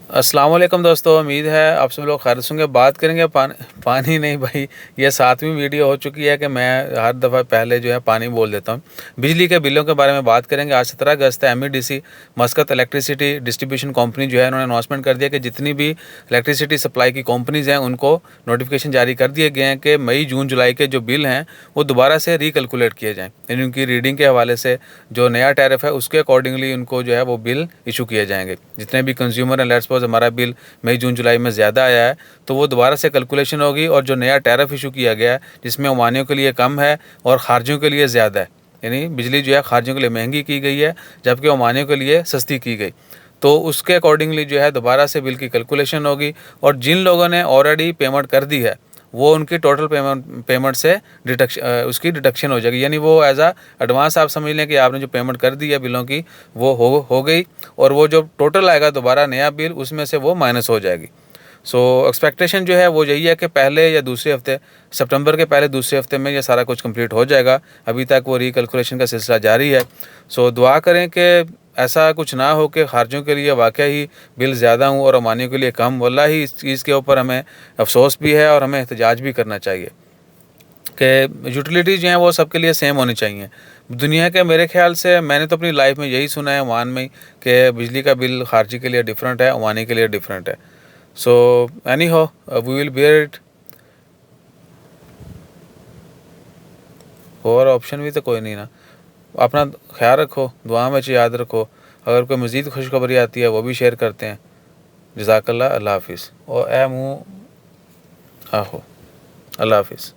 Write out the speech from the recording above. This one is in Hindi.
अस्सलाम वालेकुम दोस्तों, उम्मीद है आप सब लोग खैरियत से होंगे। बात करेंगे पानी नहीं भाई, ये 7वीं वीडियो हो चुकी है कि मैं हर दफ़ा पहले जो है पानी बोल देता हूँ। बिजली के बिलों के बारे में बात करेंगे। आज 17 अगस्त है। MEDC मस्कत इलेक्ट्रिसिटी डिस्ट्रीब्यूशन कंपनी जो है उन्होंने अनाउंसमेंट कर दिया कि जितनी भी इलेक्ट्रिसिटी सप्लाई की कंपनीज़ हैं उनको नोटिफिकेशन जारी कर दिए गए हैं कि मई जून जुलाई के जो बिल हैं वो दोबारा से रिकैलकुलेट किए जाएँ, यानी उनकी रीडिंग के हवाले से जो नया टैरिफ है उसके अकॉर्डिंगली उनको जो है वो बिल इशू किए जाएंगे। जितने भी कंज्यूमर हैं, लेट्स सपोज हमारा बिल मई जून जुलाई में ज़्यादा आया है तो वो दोबारा से कैलकुलेशन होगी और जो नया टैरिफ इशू किया गया है जिसमें ओमानियों के लिए कम है और खारजियों के लिए ज़्यादा है, यानी बिजली जो है खारजियों के लिए महंगी की गई है जबकि ओमानियों के लिए सस्ती की गई, तो उसके अकॉर्डिंगली जो है दोबारा से बिल की कैलकुलेशन होगी। और जिन लोगों ने ऑलरेडी पेमेंट कर दी है वो उनकी टोटल पेमेंट से उसकी डिडक्शन हो जाएगी, यानी वो एज आ एडवांस आप समझ लें कि आपने जो पेमेंट कर दी है बिलों की वो हो गई और वो जो टोटल आएगा दोबारा नया बिल उसमें से वो माइनस हो जाएगी। सो एक्सपेक्टेशन जो है वो यही है कि पहले या दूसरे हफ्ते, सितंबर के पहले दूसरे हफ्ते में ये सारा कुछ कंप्लीट हो जाएगा। अभी तक वो रिकैलकुलेशन का सिलसिला जारी है। सो दुआ करें कि ऐसा कुछ ना हो कि खारजियों के लिए वाकई ही बिल ज़्यादा हूँ और अमानियों के लिए कम। वल्लाही इस चीज़ के ऊपर हमें अफसोस भी है और हमें एहतजाज भी करना चाहिए कि यूटिलिटीज़ जो हैं वो सबके लिए सेम होनी चाहिए दुनिया के। मेरे ख्याल से मैंने तो अपनी लाइफ में यही सुना है ओमान में कि बिजली का बिल खारजी के लिए डिफरेंट है, ओमानी के लिए डिफरेंट है। सो एनी हो, वी विल बेयर इट। और ऑप्शन भी तो कोई नहीं ना। अपना ख्याल रखो, दुआ में याद रखो। अगर कोई मज़ीद खुशखबरी आती है वो भी शेयर करते हैं। जज़ाकल्लाह, अल्लाह हाफिज़। और ए मुँह आहो, अल्लाह हाफिज़।